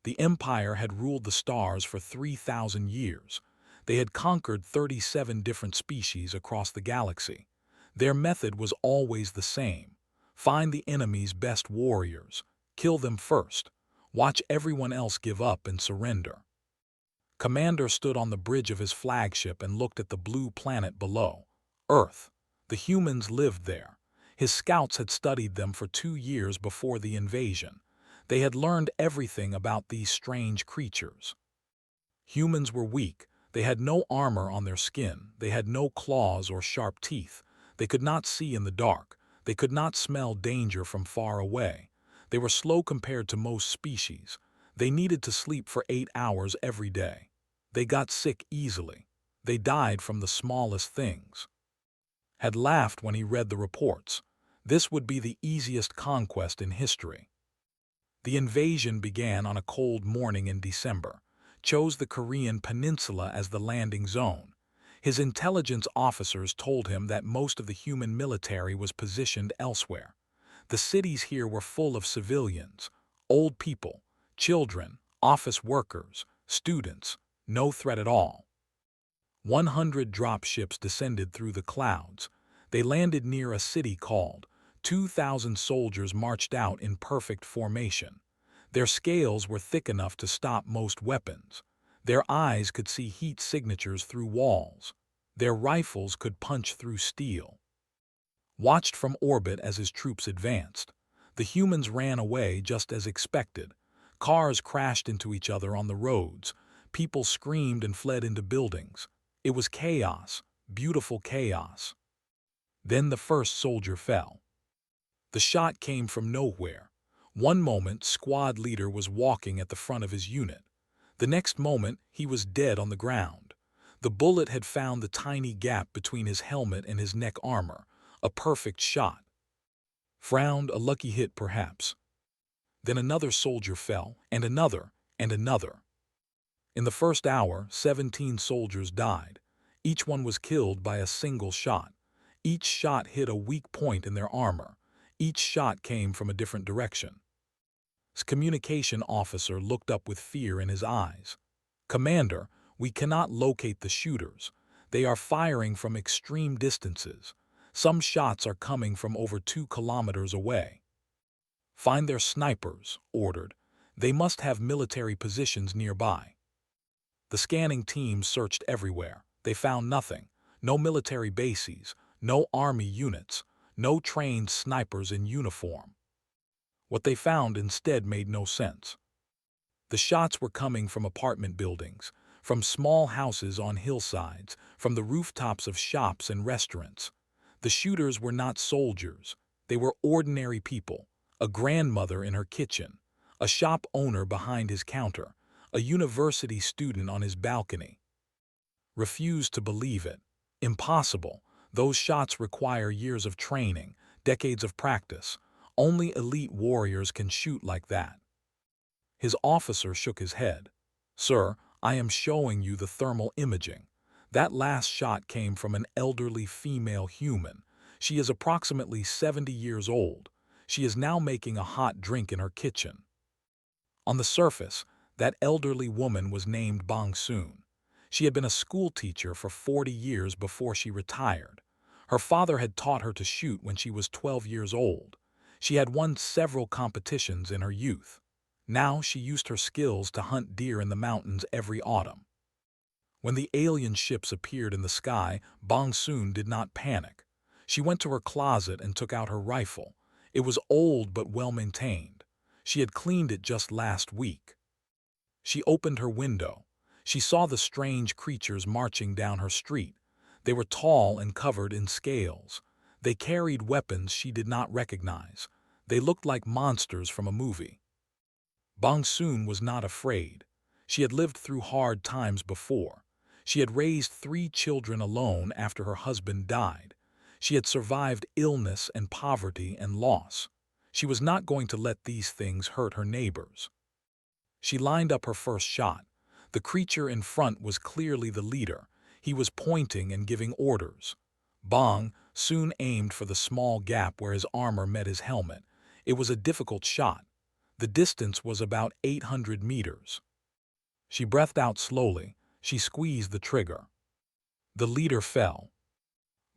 The Empire had ruled the stars for 3,000 years. They had conquered 37 different species across the galaxy. Their method was always the same. Find the enemy's best warriors, kill them first, watch everyone else give up and surrender. Commander stood on the bridge of his flagship and looked at the blue planet below. Earth. The humans lived there. His scouts had studied them for 2 years before the invasion. They had learned everything about these strange creatures. Humans were weak. They had no armor on their skin. They had no claws or sharp teeth. They could not see in the dark. They could not smell danger from far away. They were slow compared to most species. They needed to sleep for 8 hours every day. They got sick easily. They died from the smallest things. Had laughed when he read the reports. This would be the easiest conquest in history. The invasion began on a cold morning in December, chose the Korean peninsula as the landing zone. His intelligence officers told him that most of the human military was positioned elsewhere. The cities here were full of civilians, old people, children, office workers, students, no threat at all. 100 dropships descended through the clouds. They landed near a city called. 2,000 soldiers marched out in perfect formation. Their scales were thick enough to stop most weapons. Their eyes could see heat signatures through walls. Their rifles could punch through steel. Watched from orbit as his troops advanced. The humans ran away just as expected. Cars crashed into each other on the roads. People screamed and fled into buildings. It was chaos, beautiful chaos. Then the first soldier fell. The shot came from nowhere. One moment, squad leader was walking at the front of his unit. The next moment, he was dead on the ground. The bullet had found the tiny gap between his helmet and his neck armor. A perfect shot. Frowned, a lucky hit perhaps. Then another soldier fell, and another, and another. In the first hour, 17 soldiers died. Each one was killed by a single shot. Each shot hit a weak point in their armor. Each shot came from a different direction. His communication officer looked up with fear in his eyes. "Commander, we cannot locate the shooters. They are firing from extreme distances. Some shots are coming from over 2 kilometers away." "Find their snipers," ordered. "They must have military positions nearby." The scanning team searched everywhere. They found nothing. No military bases, no army units, no trained snipers in uniform. What they found instead made no sense. The shots were coming from apartment buildings, from small houses on hillsides, from the rooftops of shops and restaurants. The shooters were not soldiers. They were ordinary people. A grandmother in her kitchen, a shop owner behind his counter, a university student on his balcony. Refused to believe it. Impossible. Those shots require years of training, decades of practice. Only elite warriors can shoot like that. His officer shook his head. "Sir, I am showing you the thermal imaging. That last shot came from an elderly female human. She is approximately 70 years old. She is now making a hot drink in her kitchen." On the surface, that elderly woman was named Bong Soon. She had been a school teacher for 40 years before she retired. Her father had taught her to shoot when she was 12 years old. She had won several competitions in her youth. Now she used her skills to hunt deer in the mountains every autumn. When the alien ships appeared in the sky, Bong Soon did not panic. She went to her closet and took out her rifle. It was old but well-maintained. She had cleaned it just last week. She opened her window. She saw the strange creatures marching down her street. They were tall and covered in scales. They carried weapons she did not recognize. They looked like monsters from a movie. Bong Soon was not afraid. She had lived through hard times before. She had raised 3 children alone after her husband died. She had survived illness and poverty and loss. She was not going to let these things hurt her neighbors. She lined up her first shot. The creature in front was clearly the leader. He was pointing and giving orders. Bong Soon aimed for the small gap where his armor met his helmet. It was a difficult shot. The distance was about 800 meters. She breathed out slowly. She squeezed the trigger. The leader fell.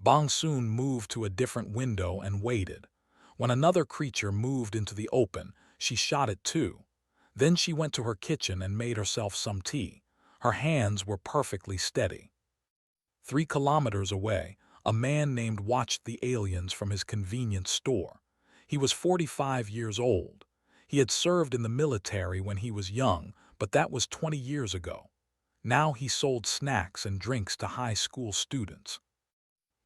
Bong Soon moved to a different window and waited. When another creature moved into the open, she shot it too. Then she went to her kitchen and made herself some tea. Her hands were perfectly steady. 3 kilometers away, a man named watched the aliens from his convenience store. He was 45 years old. He had served in the military when he was young, but that was 20 years ago. Now he sold snacks and drinks to high school students,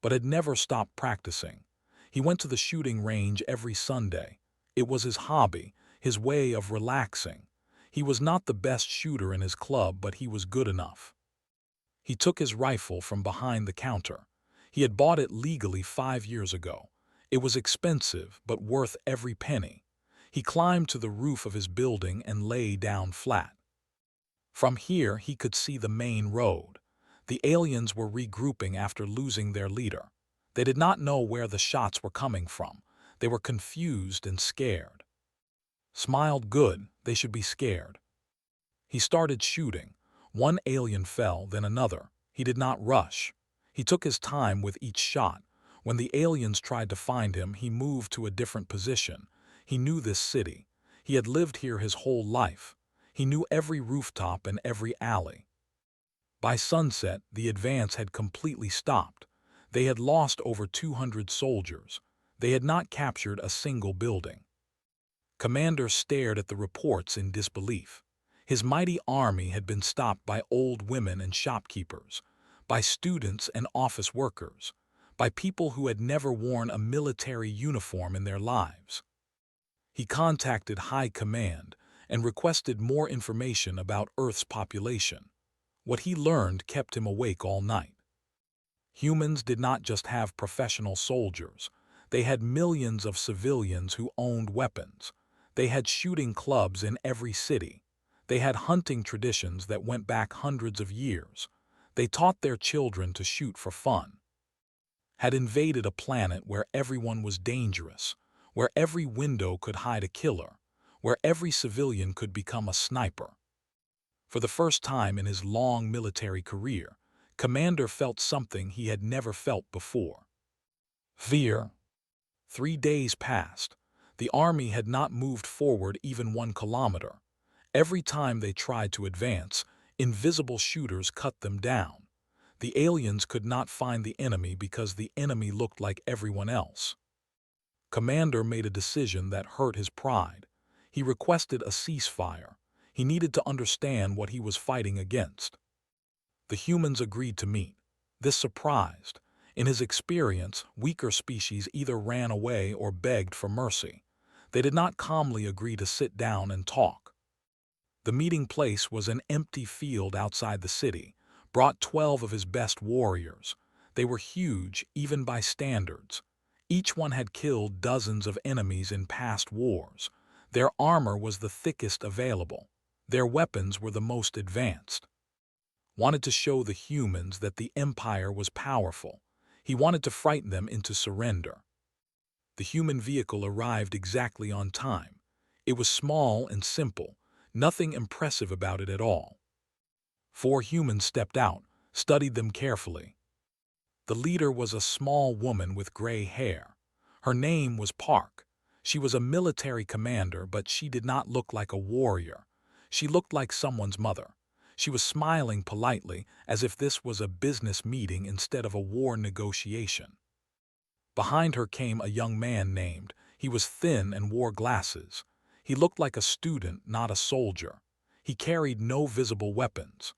but had never stopped practicing. He went to the shooting range every Sunday. It was his hobby, his way of relaxing. He was not the best shooter in his club, but he was good enough. He took his rifle from behind the counter. He had bought it legally 5 years ago. It was expensive, but worth every penny. He climbed to the roof of his building and lay down flat. From here, he could see the main road. The aliens were regrouping after losing their leader. They did not know where the shots were coming from. They were confused and scared. Smiled good, they should be scared. He started shooting. One alien fell, then another. He did not rush. He took his time with each shot. When the aliens tried to find him, he moved to a different position. He knew this city. He had lived here his whole life. He knew every rooftop and every alley. By sunset, the advance had completely stopped. They had lost over 200 soldiers. They had not captured a single building. Commander stared at the reports in disbelief. His mighty army had been stopped by old women and shopkeepers, by students and office workers, by people who had never worn a military uniform in their lives. He contacted High Command and requested more information about Earth's population. What he learned kept him awake all night. Humans did not just have professional soldiers. They had millions of civilians who owned weapons. They had shooting clubs in every city. They had hunting traditions that went back hundreds of years. They taught their children to shoot for fun. Had invaded a planet where everyone was dangerous, where every window could hide a killer, where every civilian could become a sniper. For the first time in his long military career, Commander felt something he had never felt before. Fear. 3 days passed. The army had not moved forward even 1 kilometer. Every time they tried to advance, invisible shooters cut them down. The aliens could not find the enemy because the enemy looked like everyone else. Commander made a decision that hurt his pride. He requested a ceasefire. He needed to understand what he was fighting against. The humans agreed to meet. This surprised. In his experience, weaker species either ran away or begged for mercy. They did not calmly agree to sit down and talk. The meeting place was an empty field outside the city. Brought 12 of his best warriors. They were huge, even by standards. Each one had killed dozens of enemies in past wars. Their armor was the thickest available. Their weapons were the most advanced. Wanted to show the humans that the Empire was powerful. He wanted to frighten them into surrender. The human vehicle arrived exactly on time. It was small and simple, nothing impressive about it at all. 4 humans stepped out, studied them carefully. The leader was a small woman with gray hair. Her name was Park. She was a military commander, but she did not look like a warrior. She looked like someone's mother. She was smiling politely, as if this was a business meeting instead of a war negotiation. Behind her came a young man named. He was thin and wore glasses. He looked like a student, not a soldier. He carried no visible weapons.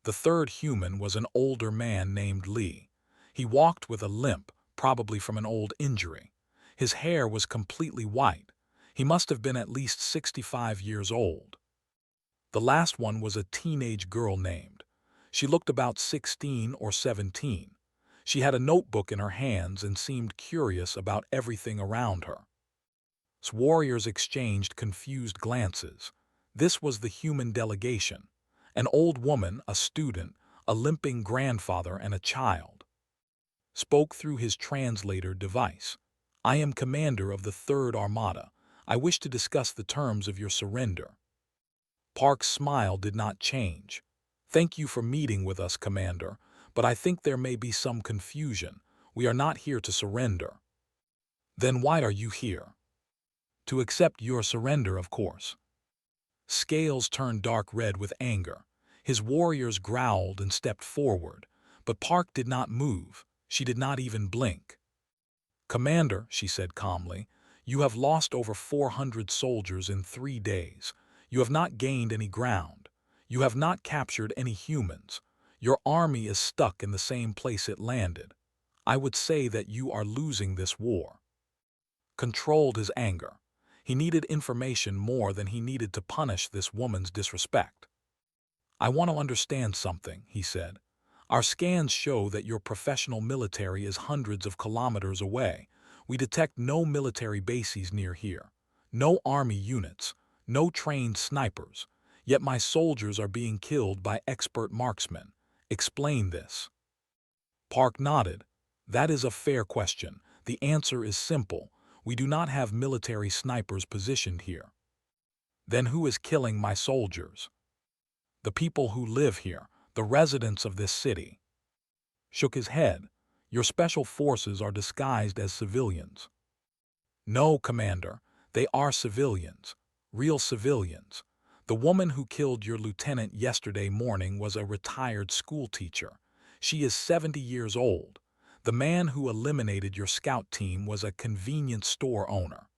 The third human was an older man named Lee. He walked with a limp, probably from an old injury. His hair was completely white. He must have been at least 65 years old. The last one was a teenage girl named. She looked about 16 or 17. She had a notebook in her hands and seemed curious about everything around her. Warriors exchanged confused glances. This was the human delegation. An old woman, a student, a limping grandfather, and a child. Spoke through his translator device. I am commander of the 3rd Armada. I wish to discuss the terms of your surrender." Park's smile did not change. "Thank you for meeting with us, Commander, but I think there may be some confusion. We are not here to surrender." "Then why are you here?" "To accept your surrender, of course." Scales turned dark red with anger. His warriors growled and stepped forward, but Park did not move. She did not even blink. "Commander," she said calmly, "you have lost over 400 soldiers in 3 days. You have not gained any ground. You have not captured any humans. Your army is stuck in the same place it landed. I would say that you are losing this war." Controlled his anger. He needed information more than he needed to punish this woman's disrespect. "I want to understand something," he said. "Our scans show that your professional military is hundreds of kilometers away. We detect no military bases near here, no army units, no trained snipers, yet my soldiers are being killed by expert marksmen. Explain this." Park nodded. "That is a fair question. The answer is simple. We do not have military snipers positioned here." "Then who is killing my soldiers?" "The people who live here, the residents of this city." Shook his head. "Your special forces are disguised as civilians." "No, Commander, they are civilians. Real civilians. The woman who killed your lieutenant yesterday morning was a retired schoolteacher. She is 70 years old. The man who eliminated your scout team was a convenience store owner.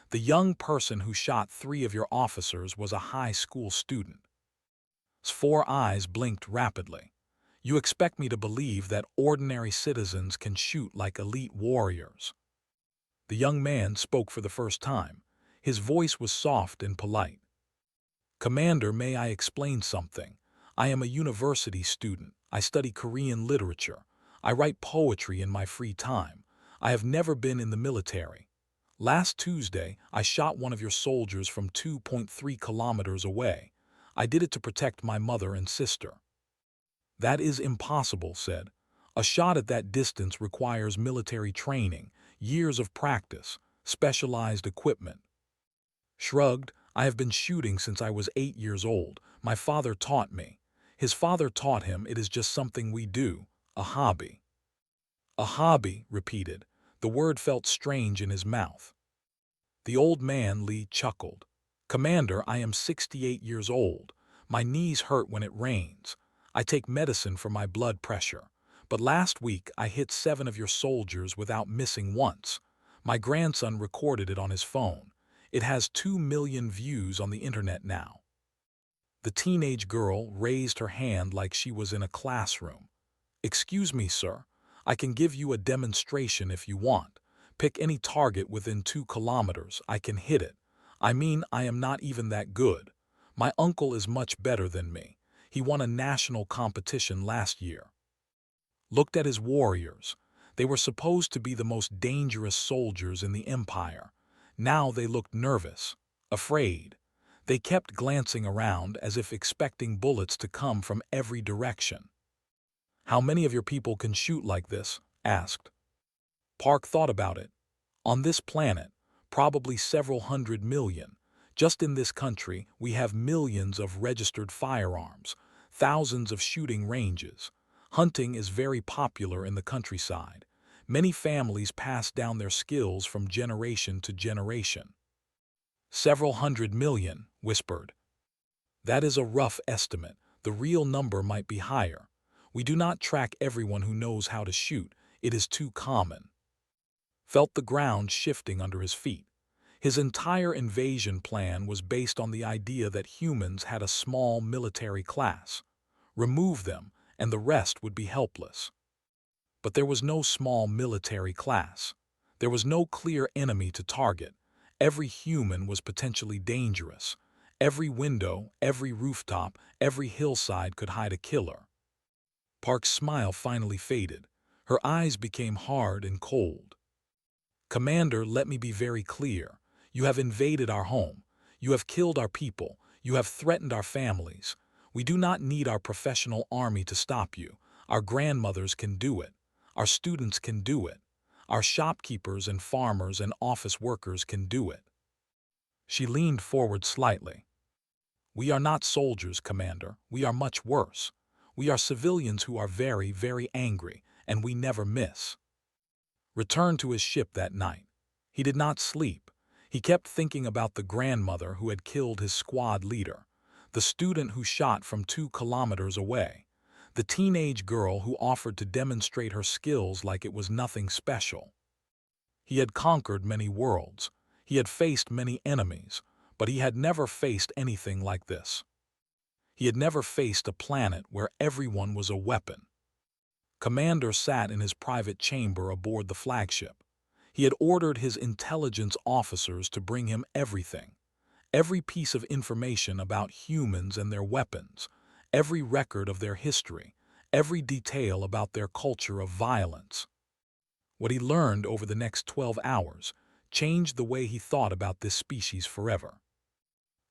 The young person who shot 3 of your officers was a high school student." His 4 eyes blinked rapidly. "You expect me to believe that ordinary citizens can shoot like elite warriors?" The young man spoke for the first time. His voice was soft and polite. "Commander, may I explain something? I am a university student. I study Korean literature. I write poetry in my free time. I have never been in the military. Last Tuesday, I shot one of your soldiers from 2.3 kilometers away. I did it to protect my mother and sister." "That is impossible," said. "A shot at that distance requires military training, years of practice, specialized equipment." Shrugged. "I have been shooting since I was 8 years old. My father taught me. His father taught him it is just something we do, a hobby." "A hobby," repeated. The word felt strange in his mouth. The old man Lee chuckled. "Commander, I am 68 years old. My knees hurt when it rains. I take medicine for my blood pressure. But last week I hit 7 of your soldiers without missing once. My grandson recorded it on his phone. It has 2 million views on the internet now." The teenage girl raised her hand like she was in a classroom. "Excuse me, sir. I can give you a demonstration if you want. Pick any target within 2 kilometers. I can hit it. I mean, I am not even that good. My uncle is much better than me. He won a national competition last year." Looked at his warriors. They were supposed to be the most dangerous soldiers in the Empire. Now they looked nervous, afraid. They kept glancing around as if expecting bullets to come from every direction. "How many of your people can shoot like this?" asked. Park thought about it. "On this planet, probably several 100 million. Just in this country, we have millions of registered firearms, thousands of shooting ranges. Hunting is very popular in the countryside. Many families pass down their skills from generation to generation." "Several 100 million," whispered. "That is a rough estimate. The real number might be higher. We do not track everyone who knows how to shoot. It is too common." Felt the ground shifting under his feet. His entire invasion plan was based on the idea that humans had a small military class. Remove them, and the rest would be helpless. But there was no small military class. There was no clear enemy to target. Every human was potentially dangerous. Every window, every rooftop, every hillside could hide a killer. Park's smile finally faded. Her eyes became hard and cold. "Commander, let me be very clear. You have invaded our home. You have killed our people. You have threatened our families. We do not need our professional army to stop you. Our grandmothers can do it. Our students can do it. Our shopkeepers and farmers and office workers can do it." She leaned forward slightly. "We are not soldiers, Commander. We are much worse. We are civilians who are very, very angry, and we never miss." Returned to his ship that night. He did not sleep. He kept thinking about the grandmother who had killed his squad leader, the student who shot from 2 kilometers away, the teenage girl who offered to demonstrate her skills like it was nothing special. He had conquered many worlds. He had faced many enemies, but he had never faced anything like this. He had never faced a planet where everyone was a weapon. Commander sat in his private chamber aboard the flagship. He had ordered his intelligence officers to bring him everything, every piece of information about humans and their weapons, every record of their history, every detail about their culture of violence. What he learned over the next 12 hours changed the way he thought about this species forever.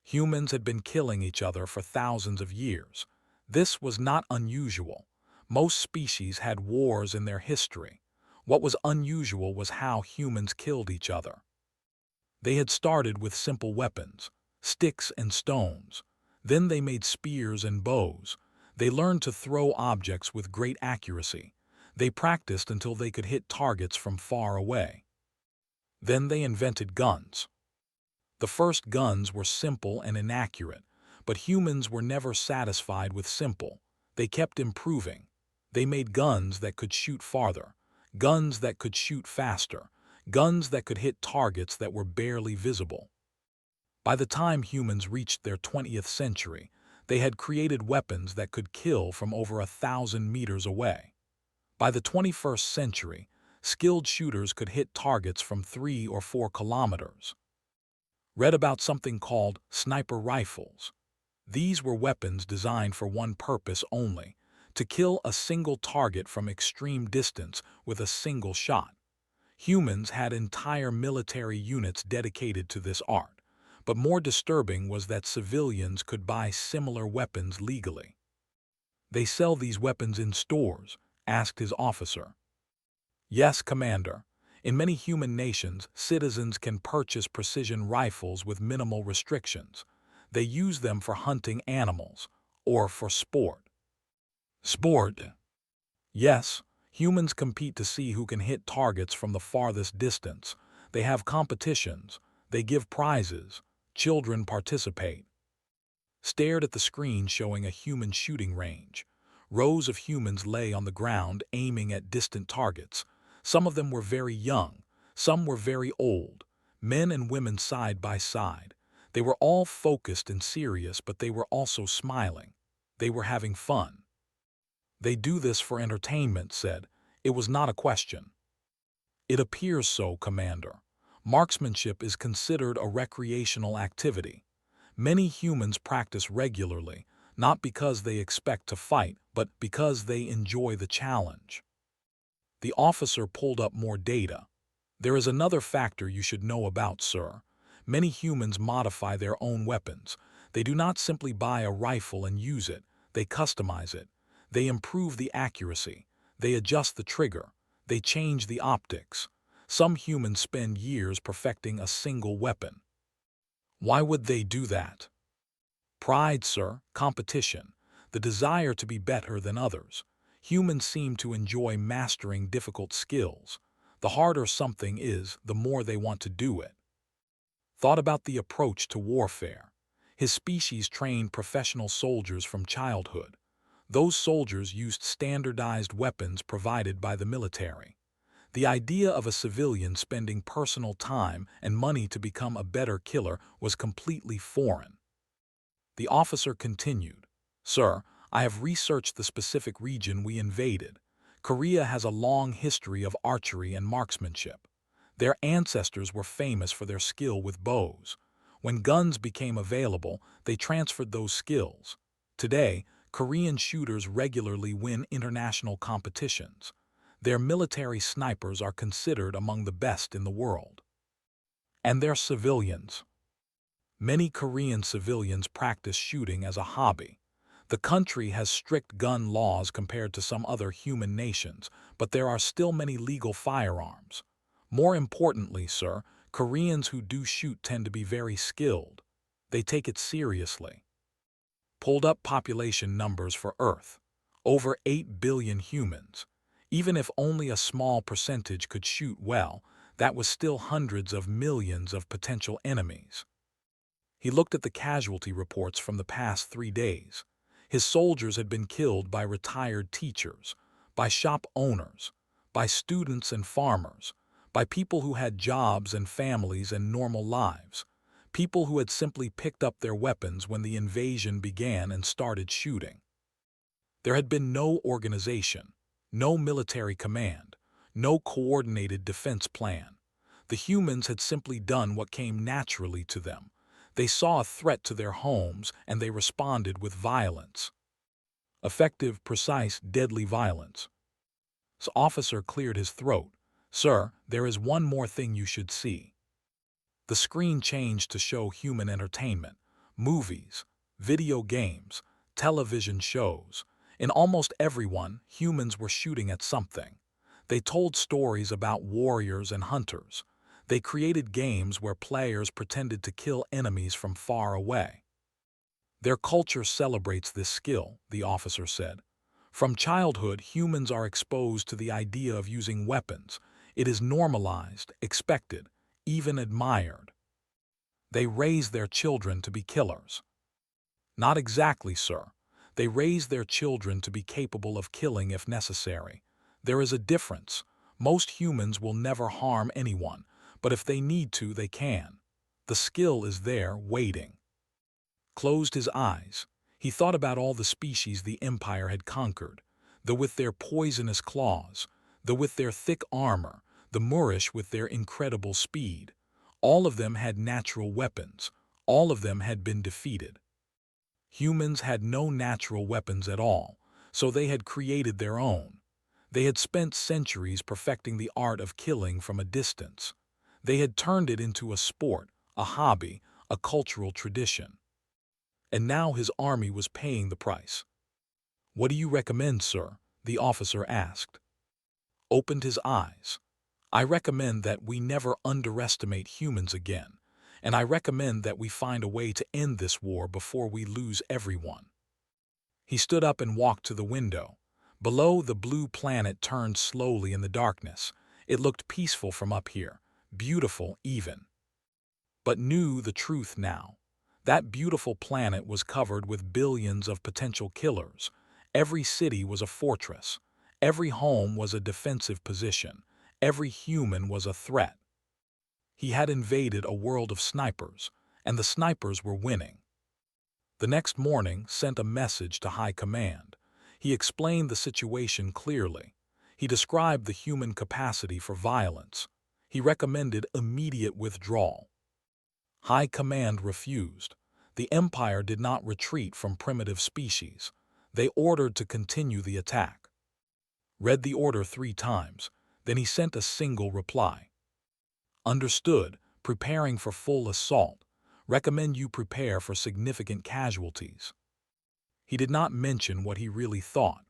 Humans had been killing each other for thousands of years. This was not unusual. Most species had wars in their history. What was unusual was how humans killed each other. They had started with simple weapons, sticks and stones. Then they made spears and bows. They learned to throw objects with great accuracy. They practiced until they could hit targets from far away. Then they invented guns. The first guns were simple and inaccurate, but humans were never satisfied with simple. They kept improving. They made guns that could shoot farther, guns that could shoot faster, guns that could hit targets that were barely visible. By the time humans reached their 20th century, they had created weapons that could kill from over 1,000 meters away. By the 21st century, skilled shooters could hit targets from 3 or 4 kilometers. Read about something called sniper rifles. These were weapons designed for one purpose only: to kill a single target from extreme distance with a single shot. Humans had entire military units dedicated to this art, but more disturbing was that civilians could buy similar weapons legally. "They sell these weapons in stores?" asked his officer. "Yes, Commander. In many human nations, citizens can purchase precision rifles with minimal restrictions. They use them for hunting animals, or for sport." Sport. Yes, humans compete to see who can hit targets from the farthest distance. They have competitions. They give prizes. Children participate. Stared at the screen showing a human shooting range. Rows of humans lay on the ground aiming at distant targets. Some of them were very young. Some were very old. Men and women side by side. They were all focused and serious, but they were also smiling. They were having fun. "They do this for entertainment," said. It was not a question. "It appears so, Commander. Marksmanship is considered a recreational activity. Many humans practice regularly, not because they expect to fight, but because they enjoy the challenge." The officer pulled up more data. "There is another factor you should know about, sir. Many humans modify their own weapons. They do not simply buy a rifle and use it. They customize it. They improve the accuracy. They adjust the trigger. They change the optics. Some humans spend years perfecting a single weapon." "Why would they do that?" "Pride, sir, competition, the desire to be better than others. Humans seem to enjoy mastering difficult skills. The harder something is, the more they want to do it." Thought about the approach to warfare. His species trained professional soldiers from childhood. Those soldiers used standardized weapons provided by the military. The idea of a civilian spending personal time and money to become a better killer was completely foreign. The officer continued, "Sir, I have researched the specific region we invaded. Korea has a long history of archery and marksmanship. Their ancestors were famous for their skill with bows. When guns became available, they transferred those skills. Today, Korean shooters regularly win international competitions. Their military snipers are considered among the best in the world. And their civilians. Many Korean civilians practice shooting as a hobby. The country has strict gun laws compared to some other human nations, but there are still many legal firearms. More importantly, sir, Koreans who do shoot tend to be very skilled. They take it seriously. Pulled up population numbers for Earth. Over 8 billion humans. Even if only a small percentage could shoot well, that was still hundreds of millions of potential enemies. He looked at the casualty reports from the past 3 days. His soldiers had been killed by retired teachers, by shop owners, by students and farmers, by people who had jobs and families and normal lives, people who had simply picked up their weapons when the invasion began and started shooting. There had been no organization, no military command, no coordinated defense plan. The humans had simply done what came naturally to them. They saw a threat to their homes and they responded with violence. Effective, precise, deadly violence. The officer cleared his throat. "Sir, there is one more thing you should see." The screen changed to show human entertainment, movies, video games, television shows. In almost everyone, humans were shooting at something. They told stories about warriors and hunters. They created games where players pretended to kill enemies from far away. Their culture celebrates this skill, the officer said. From childhood, humans are exposed to the idea of using weapons. It is normalized, expected, even admired. They raise their children to be killers. Not exactly, sir. They raise their children to be capable of killing if necessary. There is a difference. Most humans will never harm anyone, but if they need to, they can. The skill is there, waiting. Closed his eyes. He thought about all the species the Empire had conquered, the with their poisonous claws, the with their thick armor, the Moorish with their incredible speed. All of them had natural weapons. All of them had been defeated. Humans had no natural weapons at all, so they had created their own. They had spent centuries perfecting the art of killing from a distance. They had turned it into a sport, a hobby, a cultural tradition. And now his army was paying the price. "What do you recommend, sir?" the officer asked. Opened his eyes. "I recommend that we never underestimate humans again, and I recommend that we find a way to end this war before we lose everyone." He stood up and walked to the window. Below, the blue planet turned slowly in the darkness. It looked peaceful from up here, beautiful even. But knew the truth now. That beautiful planet was covered with billions of potential killers. Every city was a fortress. Every home was a defensive position. Every human was a threat. He had invaded a world of snipers, and the snipers were winning. The next morning, sent a message to High Command. He explained the situation clearly. He described the human capacity for violence. He recommended immediate withdrawal. High Command refused. The Empire did not retreat from primitive species. They ordered to continue the attack. Read the order 3 times, then he sent a single reply. "Understood, preparing for full assault. Recommend you prepare for significant casualties." He did not mention what he really thought,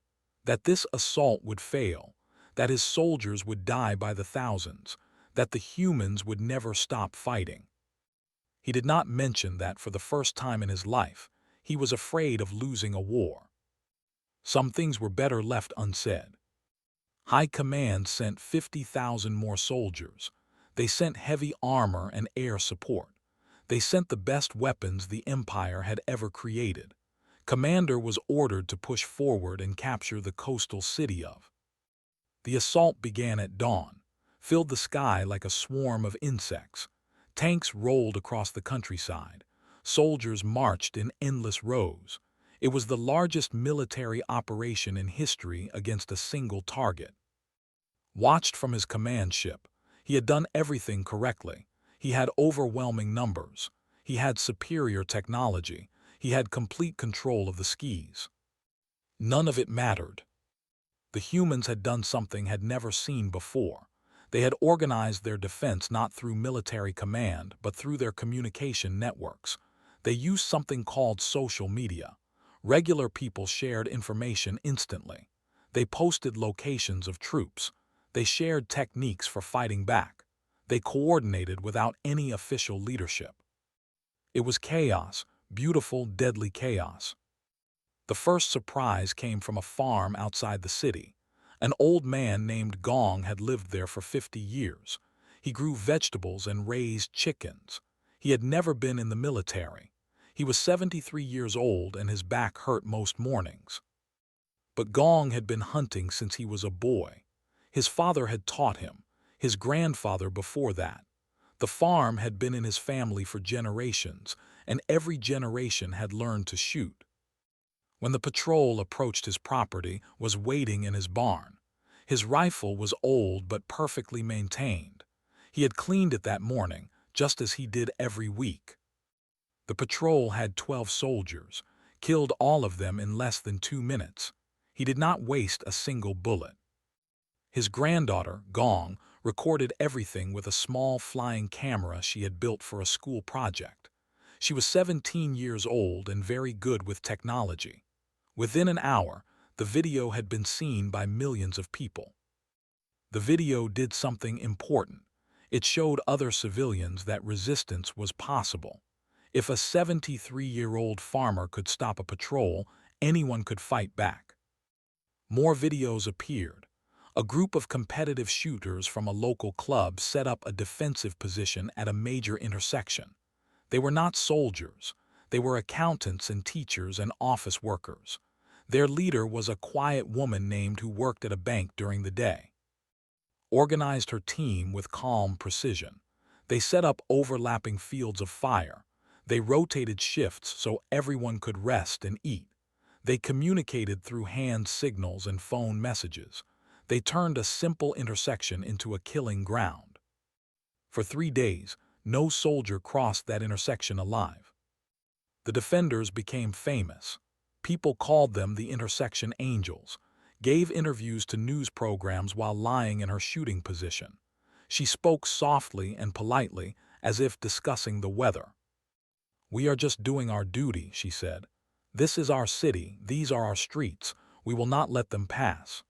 that this assault would fail, that his soldiers would die by the thousands, that the humans would never stop fighting. He did not mention that for the first time in his life, he was afraid of losing a war. Some things were better left unsaid. High Command sent 50,000 more soldiers. They sent heavy armor and air support. They sent the best weapons the Empire had ever created. Commander was ordered to push forward and capture the coastal city of. The assault began at dawn, filled the sky like a swarm of insects. Tanks rolled across the countryside. Soldiers marched in endless rows. It was the largest military operation in history against a single target. Watched from his command ship, he had done everything correctly. He had overwhelming numbers. He had superior technology. He had complete control of the skis. None of it mattered. The humans had done something had never seen before. They had organized their defense not through military command, but through their communication networks. They used something called social media. Regular people shared information instantly. They posted locations of troops. They shared techniques for fighting back. They coordinated without any official leadership. It was chaos, beautiful, deadly chaos. The first surprise came from a farm outside the city. An old man named Gong had lived there for 50 years. He grew vegetables and raised chickens. He had never been in the military. He was 73 years old and his back hurt most mornings. But Gong had been hunting since he was a boy. His father had taught him, his grandfather before that. The farm had been in his family for generations, and every generation had learned to shoot. When the patrol approached his property, was waiting in his barn. His rifle was old but perfectly maintained. He had cleaned it that morning, just as he did every week. The patrol had 12 soldiers, killed all of them in less than 2 minutes. He did not waste a single bullet. His granddaughter, Gong, recorded everything with a small flying camera she had built for a school project. She was 17 years old and very good with technology. Within an hour, the video had been seen by millions of people. The video did something important. It showed other civilians that resistance was possible. If a 73-year-old farmer could stop a patrol, anyone could fight back. More videos appeared. A group of competitive shooters from a local club set up a defensive position at a major intersection. They were not soldiers. They were accountants and teachers and office workers. Their leader was a quiet woman named who worked at a bank during the day. Organized her team with calm precision. They set up overlapping fields of fire. They rotated shifts so everyone could rest and eat. They communicated through hand signals and phone messages. They turned a simple intersection into a killing ground. For 3 days, no soldier crossed that intersection alive. The defenders became famous. People called them the intersection angels, gave interviews to news programs while lying in her shooting position. She spoke softly and politely, as if discussing the weather. "We are just doing our duty," she said. "This is our city, these are our streets, we will not let them pass."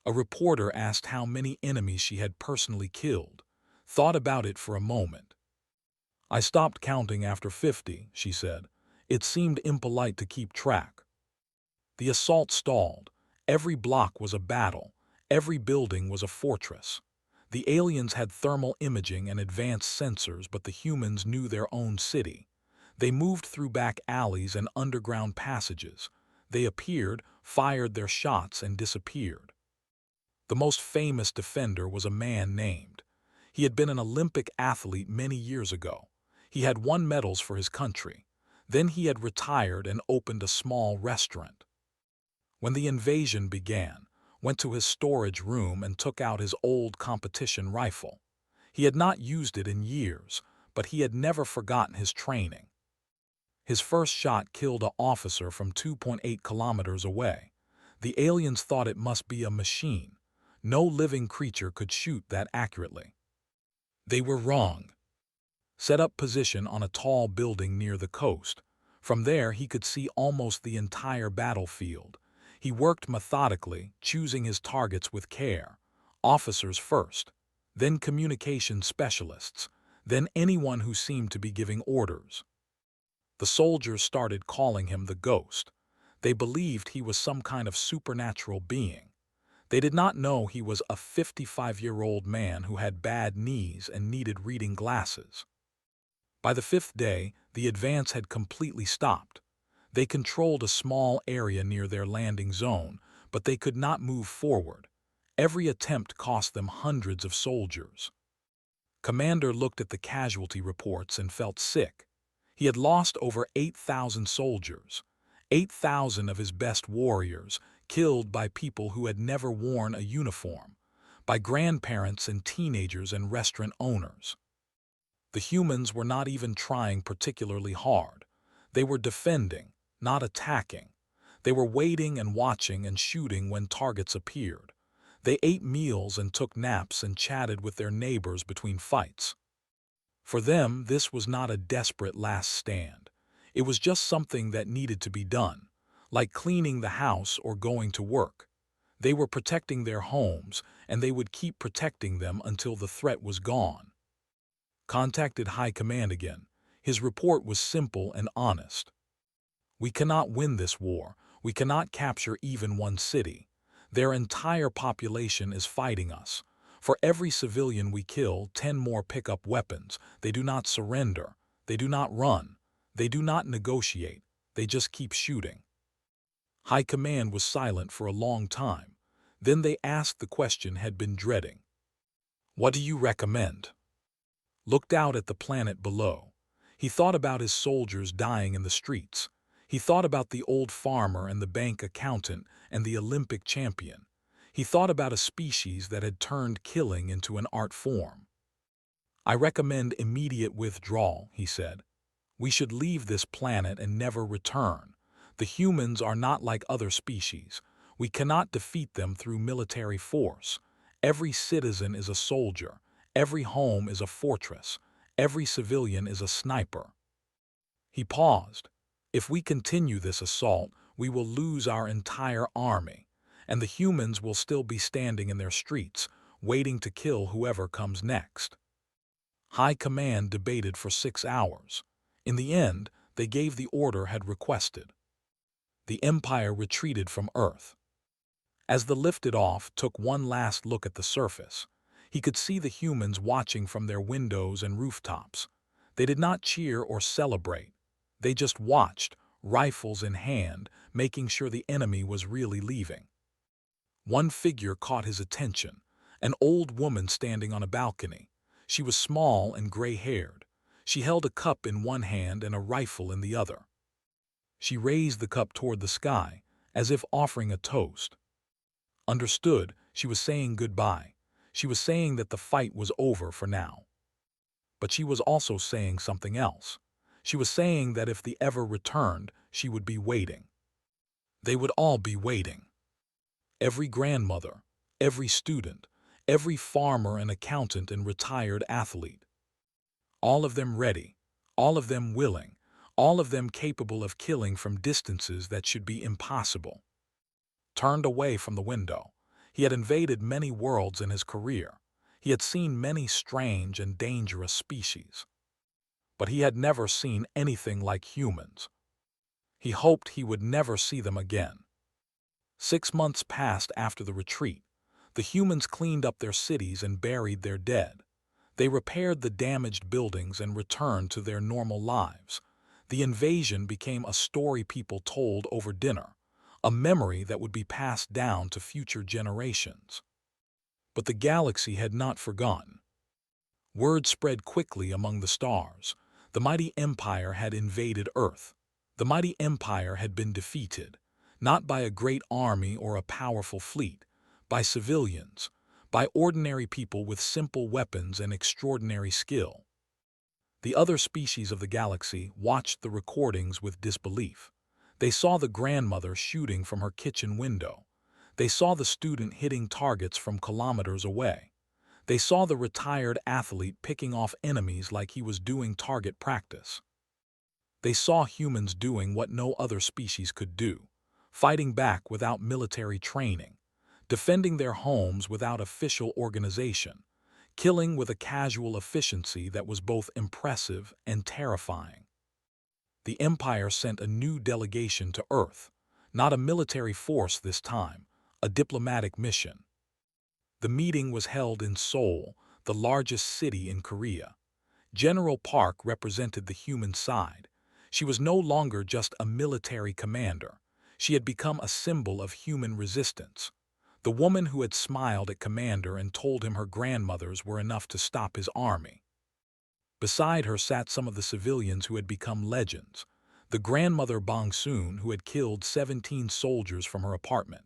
A reporter asked how many enemies she had personally killed, thought about it for a moment. "I stopped counting after 50, she said. It seemed impolite to keep track. The assault stalled. Every block was a battle. Every building was a fortress. The aliens had thermal imaging and advanced sensors, but the humans knew their own city. They moved through back alleys and underground passages. They appeared, fired their shots, and disappeared. The most famous defender was a man named. He had been an Olympic athlete many years ago. He had won medals for his country. Then he had retired and opened a small restaurant. When the invasion began, went to his storage room and took out his old competition rifle. He had not used it in years, but he had never forgotten his training. His first shot killed an officer from 2.8 kilometers away. The aliens thought it must be a machine. No living creature could shoot that accurately. They were wrong. Set up position on a tall building near the coast. From there he could see almost the entire battlefield. He worked methodically, choosing his targets with care. Officers first, then communication specialists, then anyone who seemed to be giving orders. The soldiers started calling him the Ghost. They believed he was some kind of supernatural being. They did not know he was a 55-year-old man who had bad knees and needed reading glasses. By the 5th day, the advance had completely stopped. They controlled a small area near their landing zone, but they could not move forward. Every attempt cost them hundreds of soldiers. Commander looked at the casualty reports and felt sick. He had lost over 8,000 soldiers, 8,000 of his best warriors, killed by people who had never worn a uniform, by grandparents and teenagers and restaurant owners. The humans were not even trying particularly hard. They were defending, not attacking. They were waiting and watching and shooting when targets appeared. They ate meals and took naps and chatted with their neighbors between fights. For them, this was not a desperate last stand. It was just something that needed to be done, like cleaning the house or going to work. They were protecting their homes, and they would keep protecting them until the threat was gone. Contacted High Command again. His report was simple and honest. We cannot win this war. We cannot capture even one city. Their entire population is fighting us. For every civilian we kill, 10 more pick up weapons. They do not surrender. They do not run. They do not negotiate. They just keep shooting. High Command was silent for a long time. Then they asked the question had been dreading. What do you recommend? Looked out at the planet below. He thought about his soldiers dying in the streets. He thought about the old farmer and the bank accountant and the Olympic champion. He thought about a species that had turned killing into an art form. I recommend immediate withdrawal, he said. We should leave this planet and never return. The humans are not like other species. We cannot defeat them through military force. Every citizen is a soldier. Every home is a fortress. Every civilian is a sniper. He paused. If we continue this assault, we will lose our entire army, and the humans will still be standing in their streets, waiting to kill whoever comes next. High Command debated for 6 hours. In the end, they gave the order had requested. The Empire retreated from Earth. As the lifted off took one last look at the surface, he could see the humans watching from their windows and rooftops. They did not cheer or celebrate. They just watched, rifles in hand, making sure the enemy was really leaving. One figure caught his attention, an old woman standing on a balcony. She was small and gray-haired. She held a cup in one hand and a rifle in the other. She raised the cup toward the sky, as if offering a toast. Understood, she was saying goodbye. She was saying that the fight was over for now. But she was also saying something else. She was saying that if they ever returned, she would be waiting. They would all be waiting. Every grandmother, every student, every farmer and accountant and retired athlete. All of them ready, all of them willing, all of them capable of killing from distances that should be impossible. Turned away from the window. He had invaded many worlds in his career. He had seen many strange and dangerous species. But he had never seen anything like humans. He hoped he would never see them again. 6 months passed after the retreat. The humans cleaned up their cities and buried their dead. They repaired the damaged buildings and returned to their normal lives. The invasion became a story people told over dinner, a memory that would be passed down to future generations. But the galaxy had not forgotten. Word spread quickly among the stars. The mighty empire had invaded Earth. The mighty empire had been defeated, not by a great army or a powerful fleet, by civilians, by ordinary people with simple weapons and extraordinary skill. The other species of the galaxy watched the recordings with disbelief. They saw the grandmother shooting from her kitchen window. They saw the student hitting targets from kilometers away. They saw the retired athlete picking off enemies like he was doing target practice. They saw humans doing what no other species could do, fighting back without military training, defending their homes without official organization, killing with a casual efficiency that was both impressive and terrifying. The Empire sent a new delegation to Earth, not a military force this time, a diplomatic mission. The meeting was held in Seoul, the largest city in Korea. General Park represented the human side. She was no longer just a military commander. She had become a symbol of human resistance. The woman who had smiled at Commander and told him her grandmothers were enough to stop his army. Beside her sat some of the civilians who had become legends. The grandmother Bong Soon, who had killed 17 soldiers from her apartment.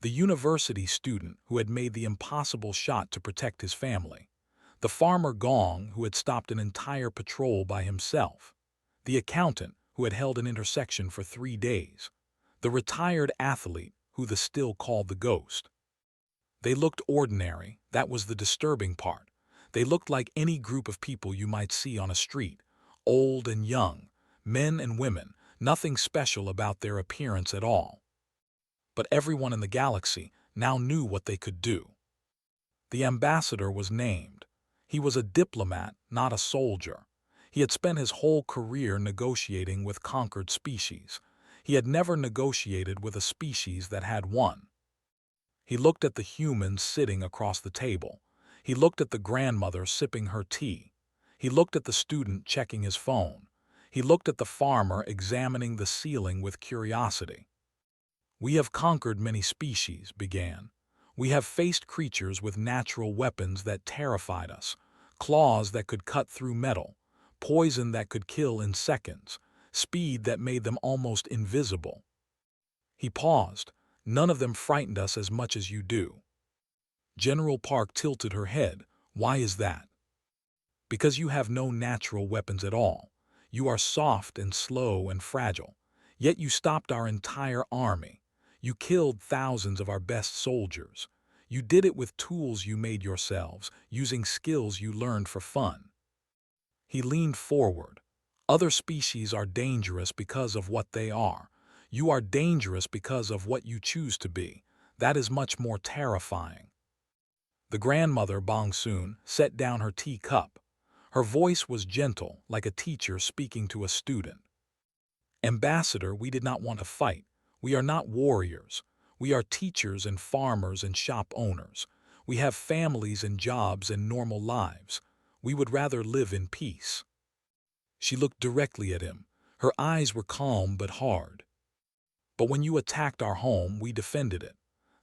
The university student who had made the impossible shot to protect his family. The farmer Gong, who had stopped an entire patrol by himself. The accountant, who had held an intersection for 3 days. The retired athlete, who the still called the ghost. They looked ordinary, that was the disturbing part. They looked like any group of people you might see on a street, old and young, men and women, nothing special about their appearance at all. But everyone in the galaxy, now knew what they could do. The ambassador was named. He was a diplomat, not a soldier. He had spent his whole career negotiating with conquered species. He had never negotiated with a species that had won. He looked at the humans sitting across the table. He looked at the grandmother sipping her tea. He looked at the student checking his phone. He looked at the farmer examining the ceiling with curiosity. "We have conquered many species," began. "We have faced creatures with natural weapons that terrified us, claws that could cut through metal, poison that could kill in seconds, speed that made them almost invisible." He paused. "None of them frightened us as much as you do." General Park tilted her head. "Why is that?" "Because you have no natural weapons at all. You are soft and slow and fragile. Yet you stopped our entire army. You killed thousands of our best soldiers. You did it with tools you made yourselves, using skills you learned for fun." He leaned forward. "Other species are dangerous because of what they are. You are dangerous because of what you choose to be. That is much more terrifying." The grandmother, Bongsoon, set down her teacup. Her voice was gentle, like a teacher speaking to a student. "Ambassador, we did not want to fight. We are not warriors. We are teachers and farmers and shop owners. We have families and jobs and normal lives. We would rather live in peace." She looked directly at him. Her eyes were calm but hard. "But when you attacked our home, we defended it.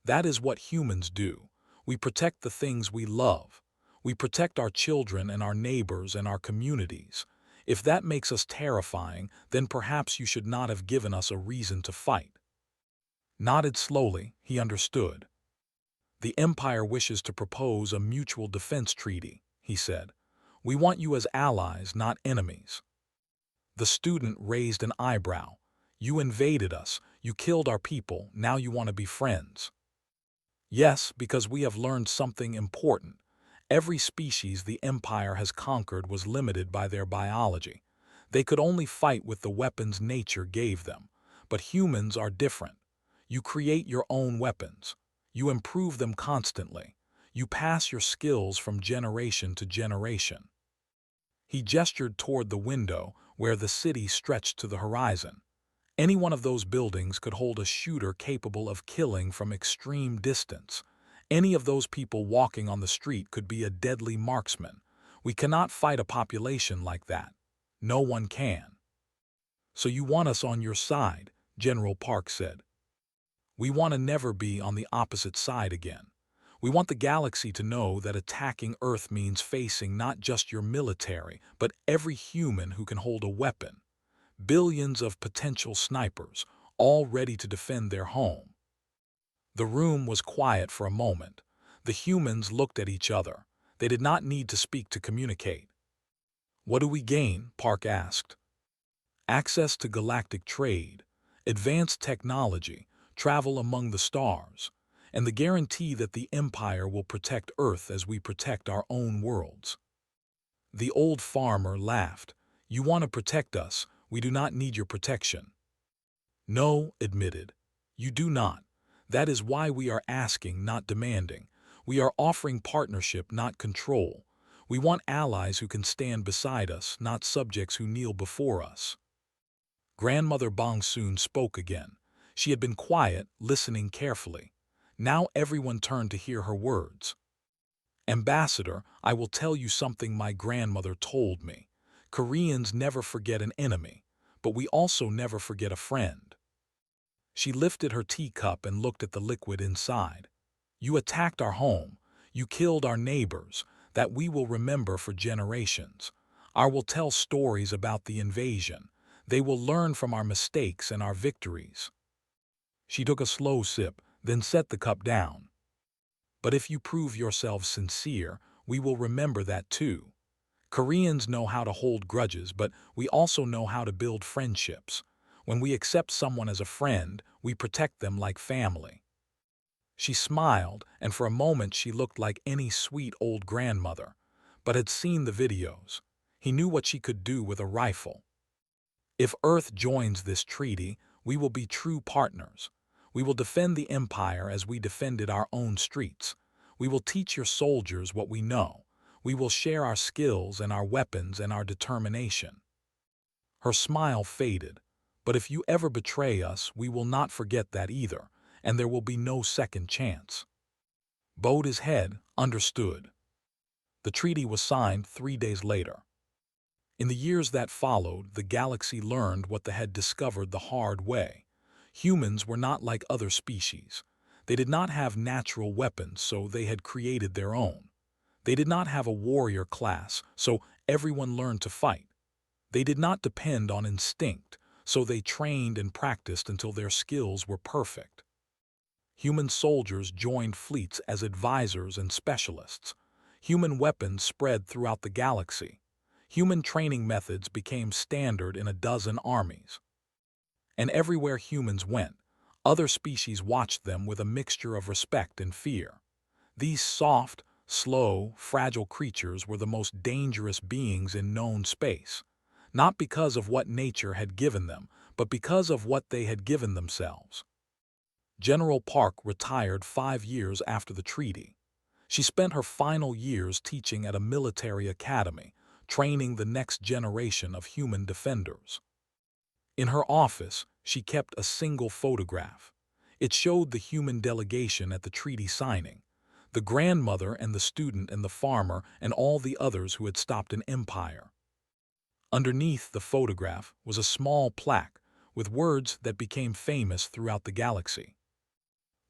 That is what humans do. We protect the things we love. We protect our children and our neighbors and our communities. If that makes us terrifying, then perhaps you should not have given us a reason to fight." Nodded slowly, he understood. "The Empire wishes to propose a mutual defense treaty," he said. "We want you as allies, not enemies." The student raised an eyebrow. "You invaded us, you killed our people, now you want to be friends." "Yes, because we have learned something important. Every species the Empire has conquered was limited by their biology. They could only fight with the weapons nature gave them. But humans are different. You create your own weapons. You improve them constantly. You pass your skills from generation to generation." He gestured toward the window, where the city stretched to the horizon. "Any one of those buildings could hold a shooter capable of killing from extreme distance. Any of those people walking on the street could be a deadly marksman. We cannot fight a population like that. No one can." "So you want us on your side," General Park said. "We want to never be on the opposite side again. We want the galaxy to know that attacking Earth means facing not just your military, but every human who can hold a weapon. Billions of potential snipers, all ready to defend their home." The room was quiet for a moment. The humans looked at each other. They did not need to speak to communicate. "What do we gain?" Park asked. "Access to galactic trade, advanced technology, travel among the stars, and the guarantee that the Empire will protect Earth as we protect our own worlds." The old farmer laughed. "You want to protect us. We do not need your protection." "No," admitted. "You do not. That is why we are asking, not demanding. We are offering partnership, not control. We want allies who can stand beside us, not subjects who kneel before us." Grandmother Bongsoon spoke again. She had been quiet, listening carefully. Now everyone turned to hear her words. "Ambassador, I will tell you something my grandmother told me. Koreans never forget an enemy, but we also never forget a friend." She lifted her teacup and looked at the liquid inside. "You attacked our home. You killed our neighbors. That we will remember for generations. I will tell stories about the invasion. They will learn from our mistakes and our victories." She took a slow sip, then set the cup down. "But if you prove yourselves sincere, we will remember that too. Koreans know how to hold grudges, but we also know how to build friendships. When we accept someone as a friend, we protect them like family." She smiled, and for a moment she looked like any sweet old grandmother, but had seen the videos. He knew what she could do with a rifle. "If Earth joins this treaty, we will be true partners. We will defend the empire as we defended our own streets. We will teach your soldiers what we know. We will share our skills and our weapons and our determination." Her smile faded. "But if you ever betray us, we will not forget that either, and there will be no second chance." Bowed his head, understood. The treaty was signed 3 days later. In the years that followed, the galaxy learned what they had discovered the hard way. Humans were not like other species. They did not have natural weapons, so they had created their own. They did not have a warrior class, so everyone learned to fight. They did not depend on instinct, so they trained and practiced until their skills were perfect. Human soldiers joined fleets as advisors and specialists. Human weapons spread throughout the galaxy. Human training methods became standard in a dozen armies. And everywhere humans went, other species watched them with a mixture of respect and fear. These soft, slow, fragile creatures were the most dangerous beings in known space, not because of what nature had given them, but because of what they had given themselves. General Park retired 5 years after the treaty. She spent her final years teaching at a military academy, training the next generation of human defenders. In her office, she kept a single photograph. It showed the human delegation at the treaty signing, the grandmother and the student and the farmer and all the others who had stopped an empire. Underneath the photograph was a small plaque with words that became famous throughout the galaxy.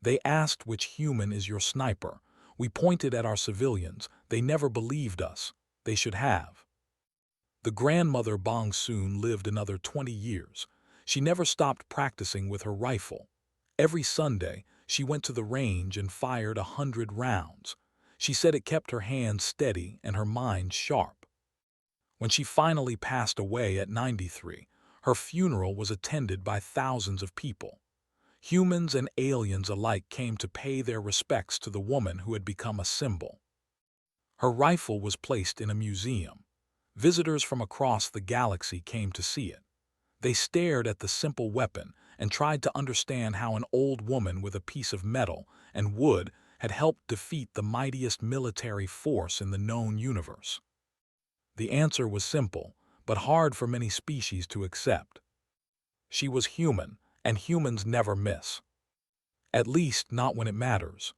"They asked which human is your sniper. We pointed at our civilians. They never believed us. They should have." The grandmother Bong Soon lived another 20 years. She never stopped practicing with her rifle. Every Sunday, she went to the range and fired 100 rounds. She said it kept her hands steady and her mind sharp. When she finally passed away at 93, her funeral was attended by thousands of people. Humans and aliens alike came to pay their respects to the woman who had become a symbol. Her rifle was placed in a museum. Visitors from across the galaxy came to see it. They stared at the simple weapon and tried to understand how an old woman with a piece of metal and wood had helped defeat the mightiest military force in the known universe. The answer was simple, but hard for many species to accept. She was human, and humans never miss. At least not when it matters.